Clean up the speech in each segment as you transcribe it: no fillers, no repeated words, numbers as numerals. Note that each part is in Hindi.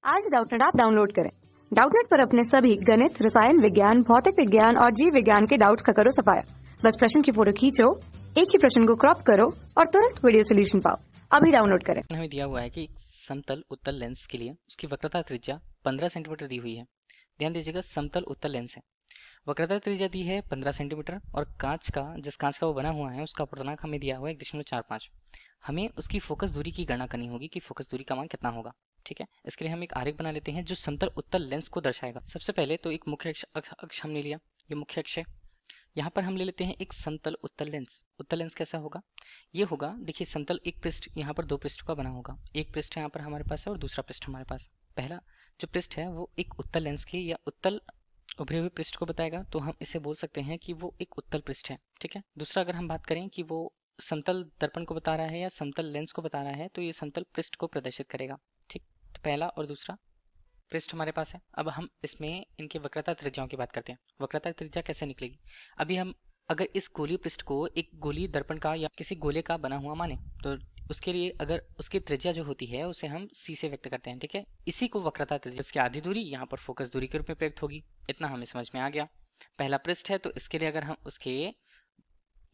आज डाउटनेट ऐप डाउनलोड करें। डाउटनेट पर अपने सभी गणित, रसायन विज्ञान, भौतिक विज्ञान और जीव विज्ञान के डाउट्स का करो सफाया। बस प्रश्न की फोटो खींचो, एक ही प्रश्न को क्रॉप करो और तुरंत वीडियो सोल्यूशन पाओ। अभी डाउनलोड करें। हमें दिया हुआ है कि एक समतल उत्तल लेंस के लिए उसकी वक्रता त्रिज्या 15 सेंटीमीटर दी हुई है। ध्यान दीजिएगा, समतल उत्तल लेंस है, वक्रता त्रिज्या दी है 15 सेंटीमीटर और जिस कांच का वो बना हुआ है उसका अपूर्णांक हमें दिया हुआ है 1.45। हमें उसकी फोकस दूरी की गणना करनी होगी कि फोकस दूरी का मान कितना होगा। ठीक है, इसके लिए हम एक आरेख बना लेते हैं जो समतल उत्तल लेंस को दर्शाएगा। सबसे पहले तो एक मुख्य अक्ष हमने लिया, ये मुख्य अक्ष है। यहाँ पर हम ले लेते हैं एक समतल उत्तल लेंस। उत्तल लेंस कैसा होगा? ये होगा, देखिए, समतल एक पृष्ठ, यहाँ पर दो पृष्ठ का बना होगा। एक पृष्ठ यहाँ पर हमारे पास है और दूसरा पृष्ठ हमारे पास। पहला जो पृष्ठ है वो एक उत्तल लेंस के या उत्तल उभरे हुए पृष्ठ को बताएगा, तो हम इसे बोल सकते हैं कि वो एक उत्तल पृष्ठ है। ठीक है, दूसरा अगर हम बात करें कि वो समतल दर्पण को बता रहा है या समतल लेंस को बता रहा है, तो ये समतल पृष्ठ को प्रदर्शित करेगा। ठीक, तो पहला और दूसरा पृष्ठ हमारे पास है। अब हम इसमें इनके वक्रता त्रिज्याओं की बात करते हैं। वक्रता त्रिज्या कैसे निकलेगी? अभी हम अगर इस गोलीय पृष्ठ को एक गोलीय दर्पण का या किसी गोले का बना हुआ माने, तो उसके लिए अगर उसकी त्रिज्या जो होती है उसे हम c से व्यक्त करते हैं। ठीक है, इसी को वक्रता त्रिज्या, इसकी आधी दूरी यहाँ पर फोकस दूरी के रूप में प्रयुक्त होगी। इतना हमें समझ में आ गया। पहला पृष्ठ है, तो इसके लिए अगर हम उसके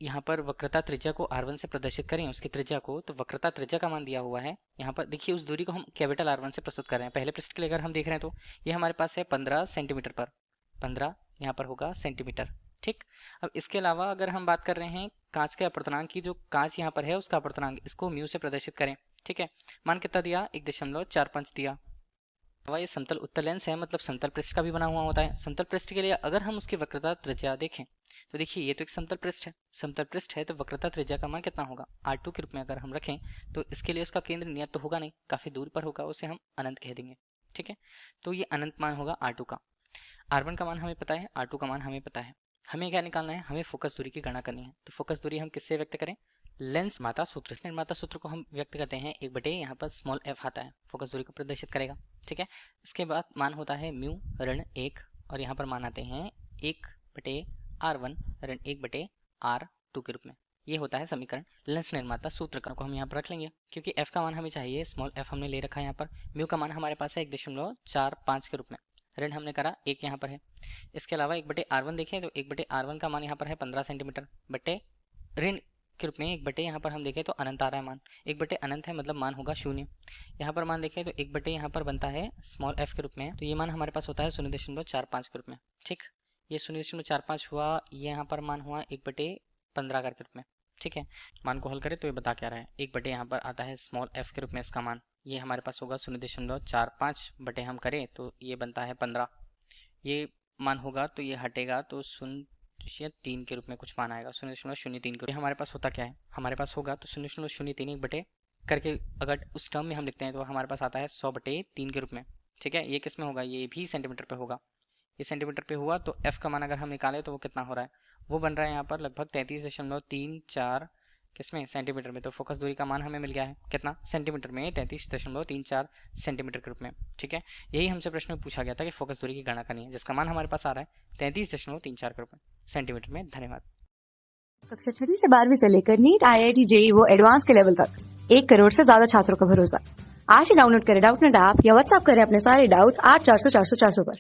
यहाँ पर वक्रता त्रिज्या को R1 से प्रदर्शित करें, उसकी त्रिज्या को, तो वक्रता त्रिज्या का मान दिया हुआ है। यहाँ पर देखिए, उस दूरी को हम कैपिटल R1 से प्रस्तुत कर रहे हैं। पहले पृष्ठ के लिए अगर हम देख रहे हैं तो ये हमारे पास है 15 सेंटीमीटर पर, 15 यहाँ पर होगा सेंटीमीटर। ठीक, अब इसके अलावा अगर हम बात कर रहे हैं कांच के अपवर्तनांक की, जो कांच यहाँ पर है उसका अपवर्तनांक, इसको म्यू से प्रदर्शित करें। ठीक है, मान कितना दिया? 1.45 दिया। ये समतल उत्तल लेंस है, मतलब समतल पृष्ठ का भी बना हुआ होता है। समतल पृष्ठ के लिए अगर हम उसकी वक्रता त्रिज्या देखें, तो देखिए ये तो एक समतल पृष्ठ है। समतल पृष्ठ है तो वक्रता त्रिज्या का मान कितना होगा? R2 के रूप में अगर हम रखें, तो इसके लिए उसका केंद्र नियत तो होगा नहीं, काफी दूर पर होगा, उसे हम अनंत कह देंगे। ठीक है, तो ये अनंत मान होगा R2 का। R1 का मान हमें पता है, R2 का मान हमें पता है। हमें क्या निकालना है? हमें फोकस दूरी की गणना करनी है। तो फोकस दूरी हम किससे व्यक्त करें? लेंस माता सूत्र। निर्माता सूत्र को हम व्यक्त करते हैं 1/, यहाँ पर स्मॉल f आता है, फोकस दूरी को प्रदर्शित करेगा। ठीक है, इसके बाद मान होता है म्यू ऋण 1 और यहाँ पर मान आते हैं 1/R1 ऋण 1/R2 के रूप में। ये होता है समीकरण लेंस निर्माता सूत्र को हम यहाँ पर रख लेंगे, क्योंकि f का मान हमें चाहिए, स्मॉल f हमने ले रखा है यहाँ पर। म्यू का मान हमारे पास है 1.45 के रूप में, ऋण हमने करा 1 यहाँ पर है। इसके अलावा 1/R1 देखें तो 1/R1 का मान यहाँ पर है 15 सेंटीमीटर, बटे ऋण के रूप में 1/, यहाँ पर हम देखें तो अनंत आ रहा है मान। 1/, अनंत है, मतलब मान होगा 0। यहाँ पर मान देखें तो 1/, यहाँ पर बनता है स्मॉल f के रूप में, तो ये मान हमारे पास होता है 0.45 के रूप में। ठीक, ये 0.45 हुआ, ये यहाँ पर मान हुआ 1/15 के रूप में। ठीक है, मान को हल करें तो ये बता क्या रहा है? 1/, यहाँ पर आता है स्मॉल f के रूप में, इसका मान ये हमारे पास होगा 0.45 बटे हम करें तो ये बनता है 15। ये मान होगा तो ये हटेगा तो 0.3 के रूप में कुछ मान आएगा, 0.03 के। हमारे पास होता क्या है? हमारे पास होगा तो 0.03 1 बटे करके अगर उस टर्म में हम लिखते हैं तो हमारे पास आता है 100/3 के रूप में। ठीक है, ये किस में होगा? ये भी सेंटीमीटर पे होगा। ये सेंटीमीटर पे हुआ तो f का मान अगर हम निकालें तो वो कितना हो रहा है? वो बन रहा है यहाँ पर लगभग 33.34 किसमें? सेंटीमीटर में। तो फोकस दूरी का मान हमें मिल गया है कितना? सेंटीमीटर में 33.34 सेंटीमीटर के रूप में। ठीक है, यही हमसे प्रश्न में पूछा गया था कि फोकस दूरी की गणना करनी है, जिसका मान हमारे पास आ रहा है 33.34 के रूप में सेंटीमीटर में। धन्यवाद। कक्षा 6 से 12वीं से लेकर नीट, IIT, JEE वो एडवांस के लेवल तक 1 करोड़ से ज्यादा छात्रों का भरोसा। आज ही डाउनलोड करें डाउटनेट ऐप या व्हाट्सएप करें अपने सारे डाउट्स 8400 400 400 पर।